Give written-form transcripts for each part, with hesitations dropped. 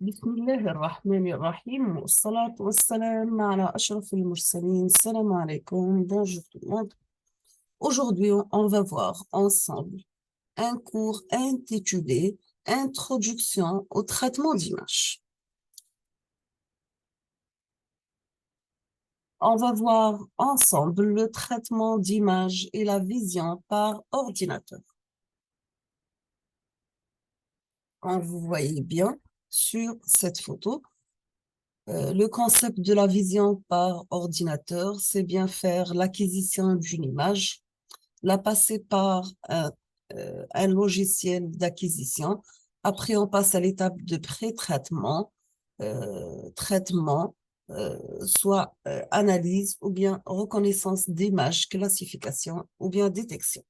بسم الله الرحمن الرحيم والصلاة والسلام على أشرف المرسلين. Salam alaikum, bonjour tout le monde. Aujourd'hui, on va voir ensemble un cours intitulé Introduction au traitement d'image. On va voir ensemble le traitement d'image et la vision par ordinateur. Comme vous voyez bien sur cette photo, le concept de la vision par ordinateur, c'est bien faire l'acquisition d'une image, la passer par un logiciel d'acquisition. Après, on passe à l'étape de pré-traitement, traitement, soit analyse ou bien reconnaissance d'image, classification ou bien détection.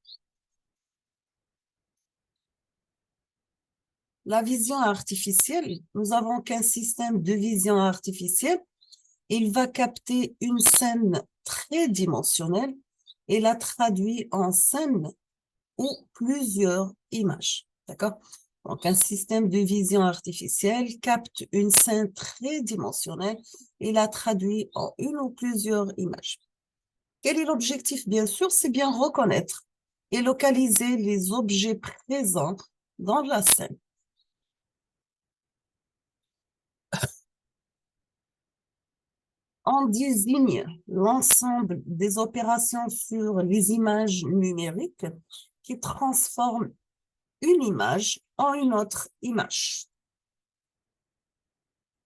La vision artificielle, nous avons qu'un système de vision artificielle. Il va capter une scène très dimensionnelle et la traduit en scène ou plusieurs images. D'accord? Donc, un système de vision artificielle capte une scène très dimensionnelle et la traduit en une ou plusieurs images. Quel est l'objectif? Bien sûr, c'est bien reconnaître et localiser les objets présents dans la scène. On désigne l'ensemble des opérations sur les images numériques qui transforment une image en une autre image.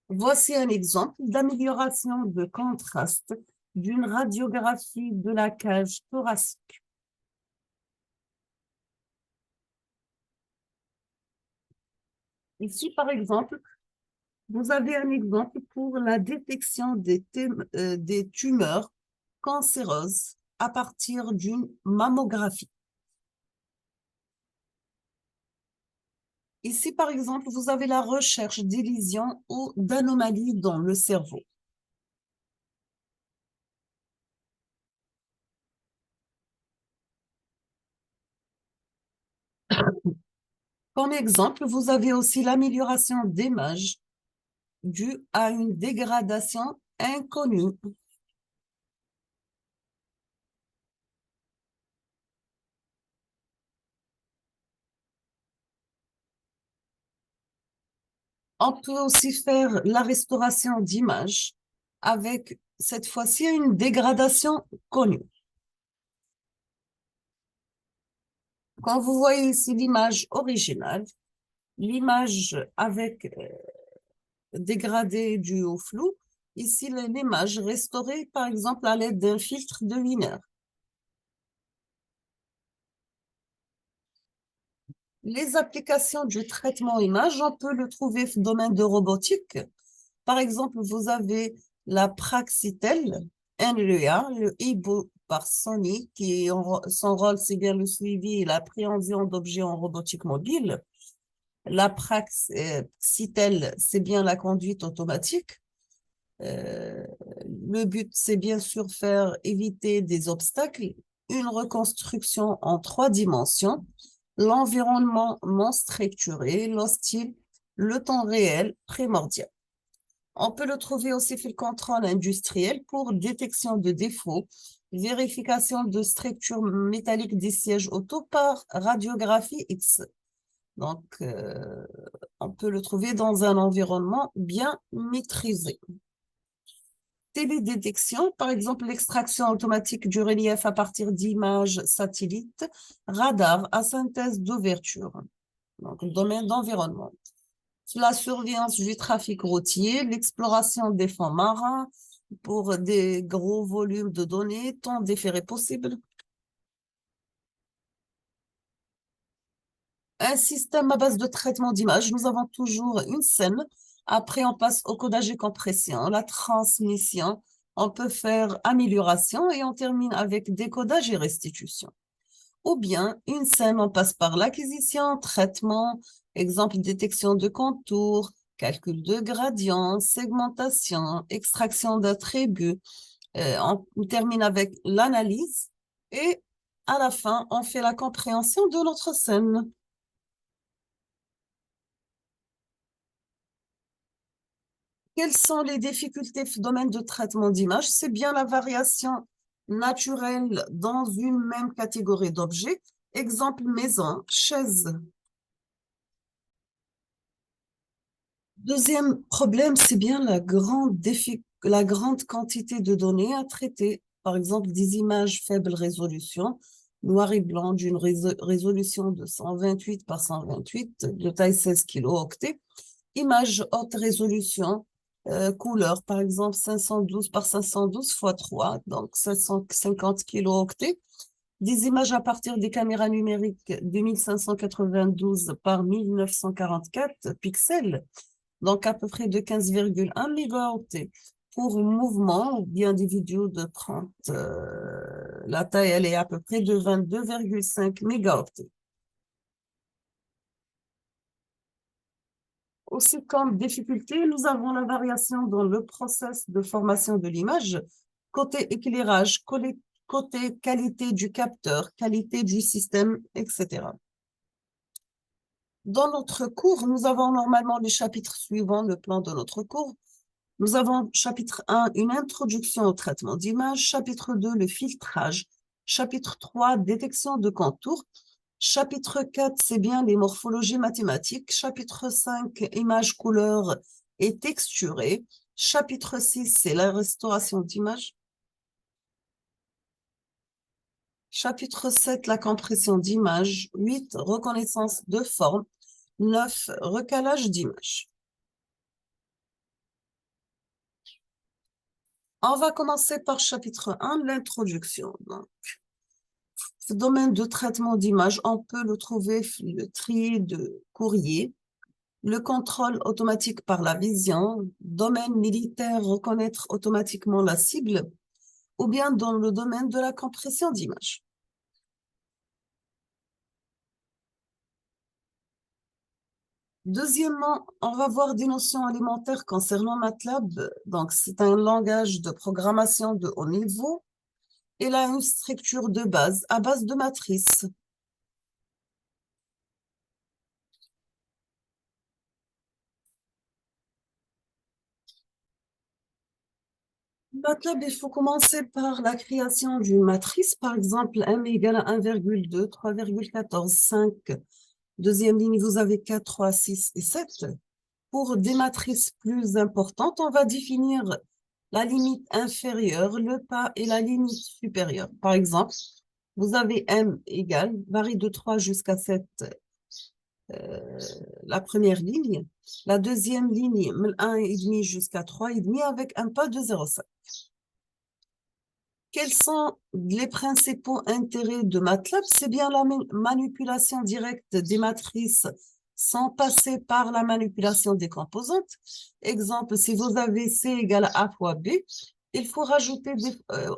Voici un exemple d'amélioration de contraste d'une radiographie de la cage thoracique. Ici, par exemple, vous avez un exemple pour la détection des tumeurs cancéreuses à partir d'une mammographie. Ici, par exemple, vous avez la recherche des lésions ou d'anomalies dans le cerveau. Comme exemple, vous avez aussi l'amélioration d'images due à une dégradation inconnue. On peut aussi faire la restauration d'images avec, cette fois-ci, une dégradation connue. Quand vous voyez ici l'image originale, l'image avec dégradé due au flou, ici l'image restaurée, par exemple, à l'aide d'un filtre de lumière. Les applications du traitement image, on peut le trouver dans le domaine de robotique. Par exemple, vous avez la Praxitel NLEA, le e-book par Sony, son rôle, c'est bien le suivi et l'appréhension d'objets en robotique mobile. La Praxitel, c'est bien la conduite automatique. Euh, le but, c'est bien sûr faire éviter des obstacles, une reconstruction en 3 dimensions, l'environnement non structuré, l'hostile, le temps réel primordial. On peut le trouver aussi sur le contrôle industriel pour détection de défauts, vérification de structure métallique des sièges auto par radiographie X. Donc, on peut le trouver dans un environnement bien maîtrisé. Télédétection, par exemple, l'extraction automatique du relief à partir d'images satellites, radar à synthèse d'ouverture. Donc, le domaine d'environnement. La surveillance du trafic routier, l'exploration des fonds marins pour des gros volumes de données, tant différés possible. Un système à base de traitement d'image, nous avons toujours une scène. Après, on passe au codage et compression, la transmission. On peut faire amélioration et on termine avec décodage et restitution. Ou bien, une scène, on passe par l'acquisition, traitement, exemple détection de contours, calcul de gradient, segmentation, extraction d'attributs. On termine avec l'analyse et à la fin, on fait la compréhension de notre scène. Quelles sont les difficultés du domaine de traitement d'image? C'est bien la variation naturelle dans une même catégorie d'objets. Exemple, maison, chaise. Deuxième problème, c'est bien la grande quantité de données à traiter. Par exemple, des images faible résolution, noir et blanc d'une résolution de 128 par 128, de taille 16 kilooctets. Images haute résolution, couleur, par exemple 512 par 512 fois 3, donc 750 kilooctets. Des images à partir des caméras numériques 2592 par 1944 pixels, donc à peu près de 15,1 mégaoctets. Pour mouvement, ou bien des vidéos de 30, la taille, elle est à peu près de 22,5 mégaoctets. Aussi, comme difficulté, nous avons la variation dans le process de formation de l'image, côté éclairage, côté qualité du capteur, qualité du système, etc. Dans notre cours, nous avons normalement les chapitres suivants, le plan de notre cours. Nous avons chapitre 1, une introduction au traitement d'image, chapitre 2, le filtrage, chapitre 3, détection de contours, chapitre 4, c'est bien les morphologies mathématiques, chapitre 5, images, couleurs et texturées, chapitre 6, c'est la restauration d'image, chapitre 7, la compression d'image, 8, reconnaissance de forme, 9, recalage d'image. On va commencer par chapitre 1, l'introduction. Ce domaine de traitement d'image, on peut le trouver le tri de courrier, le contrôle automatique par la vision, domaine militaire, reconnaître automatiquement la cible, ou bien dans le domaine de la compression d'image. Deuxièmement, on va voir des notions élémentaires concernant MATLAB. Donc, c'est un langage de programmation de haut niveau. Il a une structure de base à base de matrices. MATLAB, il faut commencer par la création d'une matrice. Par exemple, m égale à 1,2, 3,14, 5. Deuxième ligne, vous avez 4, 3, 6 et 7. Pour des matrices plus importantes, on va définir la limite inférieure, le pas et la limite supérieure. Par exemple, vous avez m égale, varie de 3 jusqu'à 7, la première ligne. La deuxième ligne, 1,5 jusqu'à 3,5 avec un pas de 0,5. Quels sont les principaux intérêts de MATLAB? C'est bien la manipulation directe des matrices sans passer par la manipulation des composantes. Exemple, si vous avez C égale à A fois B, il faut rajouter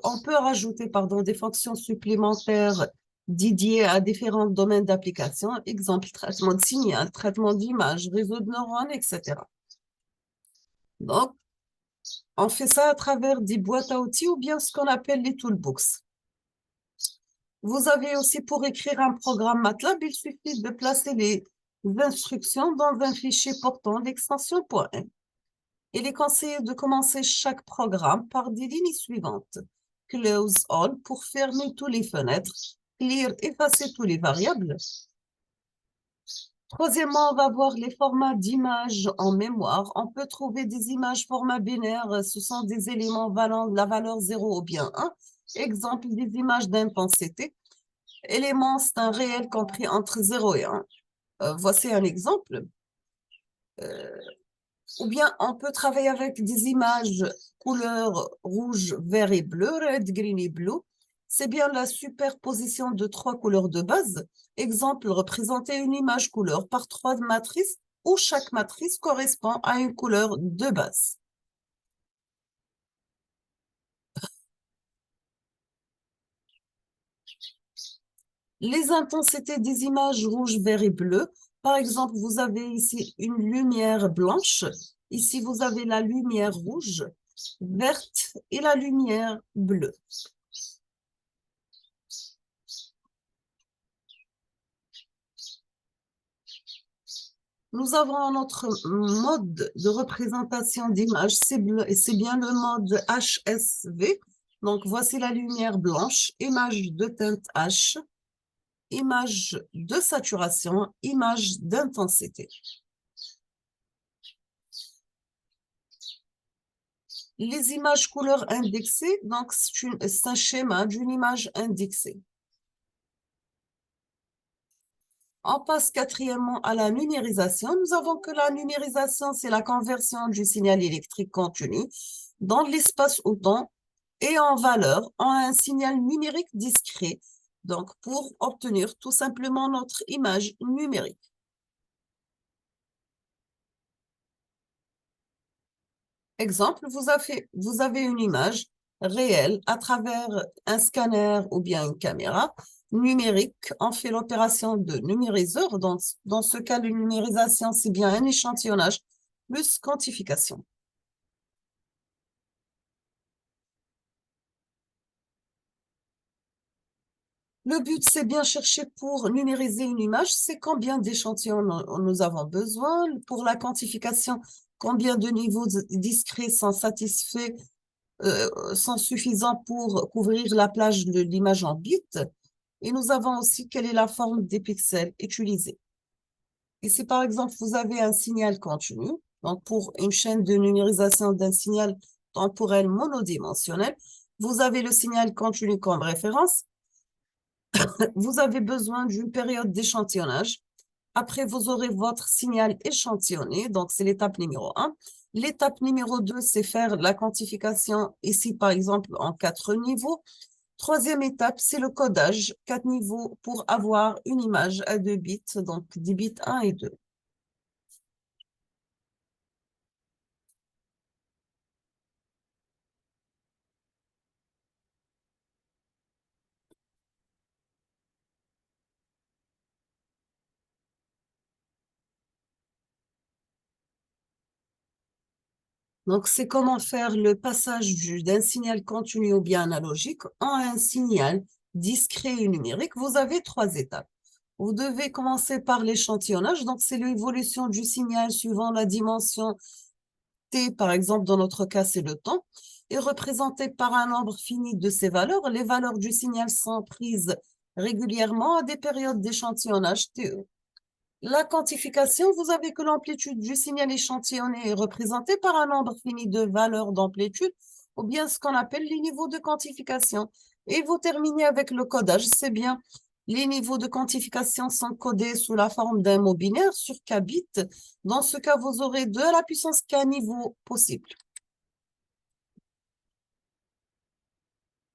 on peut rajouter des fonctions supplémentaires dédiées à différents domaines d'application. Exemple, traitement de signal, traitement d'image, réseau de neurones, etc. Donc, on fait ça à travers des boîtes à outils ou bien ce qu'on appelle les toolbox. Vous avez aussi, pour écrire un programme MATLAB, il suffit de placer les instructions dans un fichier portant l'extension .m. Il est conseillé de commencer chaque programme par des lignes suivantes. Close all pour fermer toutes les fenêtres. Clear, effacer toutes les variables. Troisièmement, on va voir les formats d'images en mémoire. On peut trouver des images format binaire. Ce sont des éléments valant la valeur 0 ou bien 1. Exemple, des images d'intensité. Élément, c'est un réel compris entre 0 et 1. Voici un exemple. Ou bien, on peut travailler avec des images couleur rouge, vert et bleu, red, green et blue. C'est bien la superposition de 3 couleurs de base. Exemple, représenter une image couleur par 3 matrices où chaque matrice correspond à une couleur de base. Les intensités des images rouge, vert et bleu. Par exemple, vous avez ici une lumière blanche. Ici, vous avez la lumière rouge, verte et la lumière bleue. Nous avons notre mode de représentation d'image, c'est bien le mode HSV. Donc, voici la lumière blanche, image de teinte H, image de saturation, image d'intensité. Les images couleurs indexées, donc c'est un schéma d'une image indexée. On passe quatrièmement à la numérisation. Nous avons que la numérisation, c'est la conversion du signal électrique continu dans l'espace ou temps et en valeur en un signal numérique discret, donc pour obtenir tout simplement notre image numérique. Exemple, vous avez une image réelle à travers un scanner ou bien une caméra numérique. On fait l'opération de numériseur. Dans ce cas, la numérisation, c'est bien un échantillonnage plus quantification. Le but, c'est bien chercher pour numériser une image, c'est combien d'échantillons nous avons besoin. Pour la quantification, combien de niveaux discrets sont satisfaits, sont suffisants pour couvrir la plage de l'image en bits. Et nous avons aussi quelle est la forme des pixels utilisés. Et si par exemple, vous avez un signal continu, donc pour une chaîne de numérisation d'un signal temporel monodimensionnel, vous avez le signal continu comme référence. Vous avez besoin d'une période d'échantillonnage. Après, vous aurez votre signal échantillonné, donc c'est l'étape numéro 1. L'étape numéro 2, c'est faire la quantification, ici par exemple en 4 niveaux. Troisième étape, c'est le codage, 4 niveaux pour avoir une image à 2 bits, donc 10 bits 1 et 2. Donc, c'est comment faire le passage d'un signal continu ou bien analogique en un signal discret et numérique. Vous avez 3 étapes. Vous devez commencer par l'échantillonnage. Donc, c'est l'évolution du signal suivant la dimension T, par exemple, dans notre cas, c'est le temps, est représenté par un nombre fini de ces valeurs. Les valeurs du signal sont prises régulièrement à des périodes d'échantillonnage TE. La quantification, vous avez que l'amplitude du signal échantillonné est représentée par un nombre fini de valeurs d'amplitude, ou bien ce qu'on appelle les niveaux de quantification. Et vous terminez avec le codage, c'est bien. Les niveaux de quantification sont codés sous la forme d'un mot binaire sur k bits. Dans ce cas, vous aurez de la puissance k niveaux possible.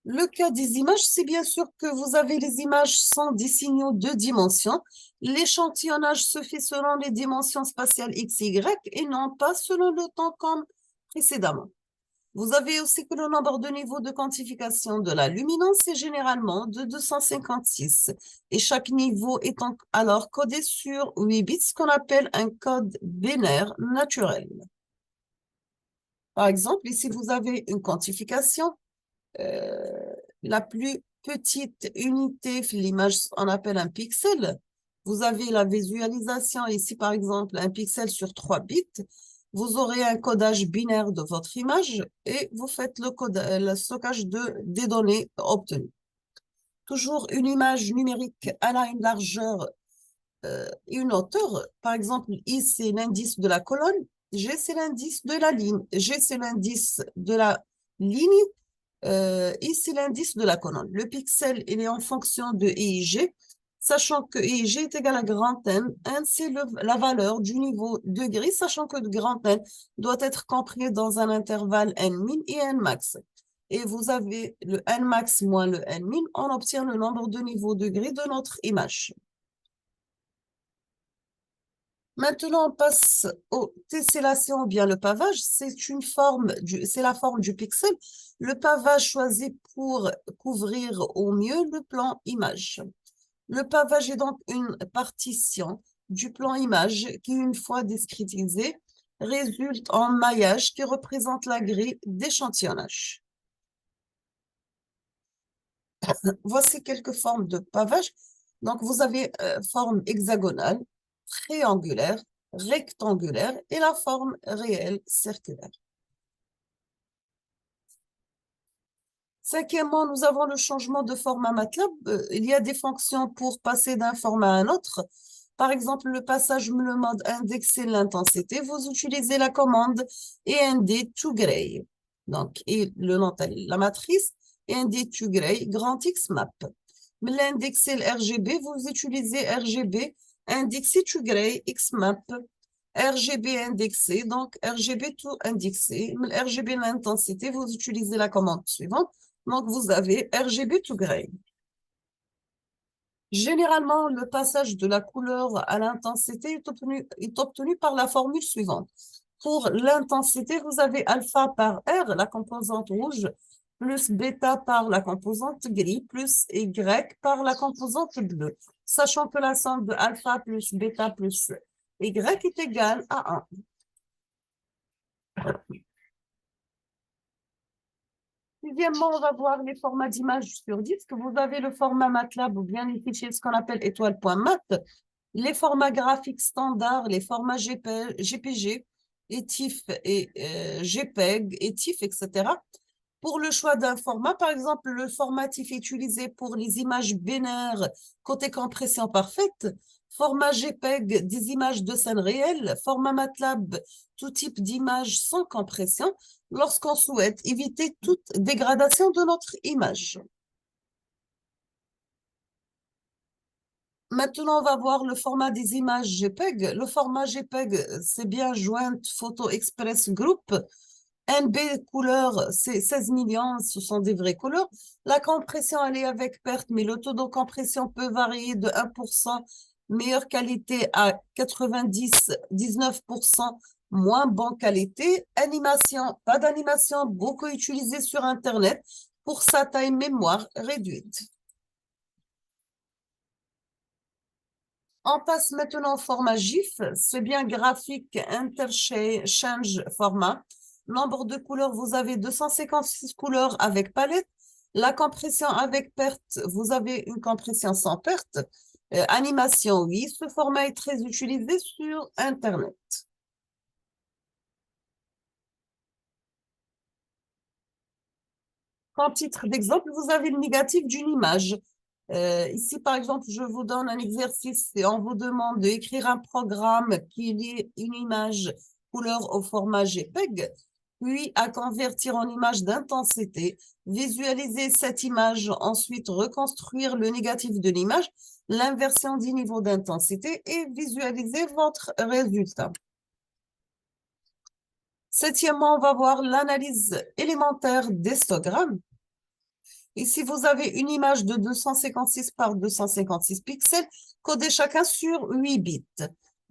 Le cas des images, c'est bien sûr que vous avez les images sans des signaux de dimension. L'échantillonnage se fait selon les dimensions spatiales x, y et non pas selon le temps comme précédemment. Vous avez aussi que le nombre de niveaux de quantification de la luminance est généralement de 256 et chaque niveau est alors codé sur 8 bits, ce qu'on appelle un code binaire naturel. Par exemple, ici vous avez une quantification. La plus petite unité, l'image, on appelle un pixel. Vous avez la visualisation ici, par exemple, un pixel sur 3 bits. Vous aurez un codage binaire de votre image et vous faites le stockage des données obtenues. Toujours une image numérique, elle a une largeur et une hauteur. Par exemple, I, c'est l'indice de la colonne. G, c'est l'indice de la ligne. G, c'est l'indice de la ligne. Ici, l'indice de la colonne. Le pixel, il est en fonction de EIG, sachant que EIG est égal à grand N. N, c'est la valeur du niveau degré, sachant que grand N doit être compris dans un intervalle N min et N max. Et vous avez le N max moins le N min, on obtient le nombre de niveaux degrés de notre image. Maintenant, on passe aux tessellations ou bien le pavage. C'est la forme du pixel. Le pavage choisi pour couvrir au mieux le plan image. Le pavage est donc une partition du plan image qui, une fois discrétisée, résulte en maillage qui représente la grille d'échantillonnage. Voici quelques formes de pavage. Donc, vous avez forme hexagonale, triangulaire, rectangulaire et la forme réelle circulaire. Cinquièmement, nous avons le changement de format MATLAB. Il y a des fonctions pour passer d'un format à un autre. Par exemple, le passage le mode indexer l'intensité, vous utilisez la commande END to gray. Donc, et le nom, la matrice END to gray, grand X map. Mais l'indexer le RGB, vous utilisez RGB indexé to gray X map. RGB indexé, donc RGB to indexé. RGB l'intensité, vous utilisez la commande suivante. Donc, vous avez RGB to gray. Généralement, le passage de la couleur à l'intensité est obtenu par la formule suivante. Pour l'intensité, vous avez alpha par R, la composante rouge, plus bêta par la composante gris, plus Y par la composante bleue, sachant que la somme de alpha plus bêta plus Y est égale à 1. Sixièmement, on va voir les formats d'images sur disque. Vous avez le format MATLAB ou bien les fichiers, ce qu'on appelle étoile.mat, les formats graphiques standards, les formats GPG, et TIFF et JPEG et TIFF, etc. Pour le choix d'un format, par exemple, le format TIFF utilisé pour les images binaires côté compression parfaite, format JPEG des images de scène réelle, format MATLAB, tout type d'image sans compression, lorsqu'on souhaite éviter toute dégradation de notre image. Maintenant, on va voir le format des images JPEG. Le format JPEG, c'est bien Joint Photo Express Group. NB couleur, c'est 16 millions, ce sont des vraies couleurs. La compression, elle est avec perte, mais le taux de compression peut varier de 1%, meilleure qualité à 19%, moins bonne qualité. Animation, pas d'animation, beaucoup utilisé sur Internet pour sa taille mémoire réduite. On passe maintenant au format GIF, c'est bien graphique interchange format. Nombre de couleurs, vous avez 256 couleurs avec palette. La compression avec perte, vous avez une compression sans perte. Animation, oui, ce format est très utilisé sur Internet. Comme titre d'exemple, vous avez le négatif d'une image. Ici, par exemple, je vous donne un exercice et on vous demande d'écrire un programme qui lie une image couleur au format JPEG, puis à convertir en image d'intensité, visualiser cette image, ensuite reconstruire le négatif de l'image, l'inversion du niveau d'intensité et visualiser votre résultat. Septièmement, on va voir l'analyse élémentaire d'histogramme. Ici, vous avez une image de 256 par 256 pixels, codée chacun sur 8 bits.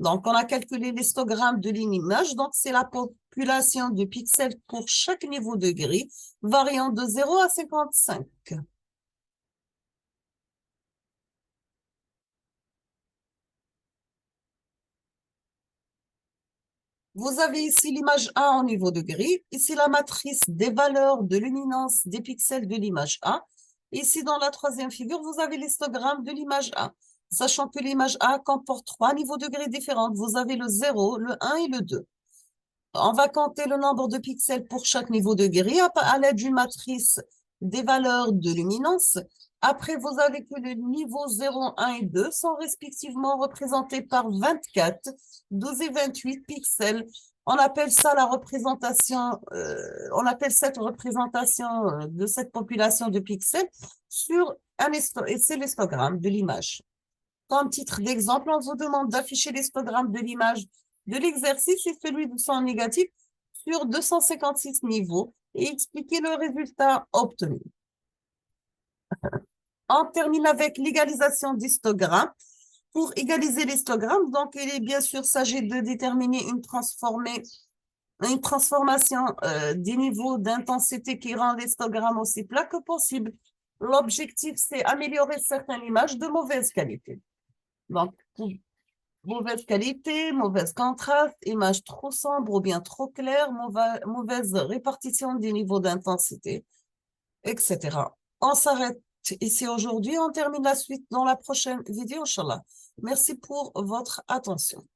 Donc, on a calculé l'histogramme de l'image. Donc, c'est la population de pixels pour chaque niveau de gris, variant de 0 à 55. Vous avez ici l'image A en niveau de gris. Ici, la matrice des valeurs de luminance des pixels de l'image A. Ici, dans la troisième figure, vous avez l'histogramme de l'image A. Sachant que l'image A comporte 3 niveaux de gris différents. Vous avez le 0, le 1 et le 2. On va compter le nombre de pixels pour chaque niveau de gris à l'aide d'une matrice des valeurs de luminance. Après, vous avez que le niveau 0, 1 et 2 sont respectivement représentés par 24, 12 et 28 pixels. On appelle ça la représentation, on appelle cette représentation de cette population de pixels sur un et c'est l'histogramme de l'image. Comme titre d'exemple, on vous demande d'afficher l'histogramme de l'image de l'exercice et celui de son négatif sur 256 niveaux et expliquer le résultat obtenu. On termine avec l'égalisation d'histogramme. Pour égaliser l'histogramme, donc il est bien sûr s'agit de déterminer une transformation des niveaux d'intensité qui rend l'histogramme aussi plat que possible. L'objectif, c'est améliorer certaines images de mauvaise qualité. Donc, mauvaise qualité, mauvaise contraste, image trop sombre ou bien trop claire, mauvaise répartition des niveaux d'intensité, etc. On s'arrête ici aujourd'hui, on termine la suite dans la prochaine vidéo, Inch'Allah. Merci pour votre attention.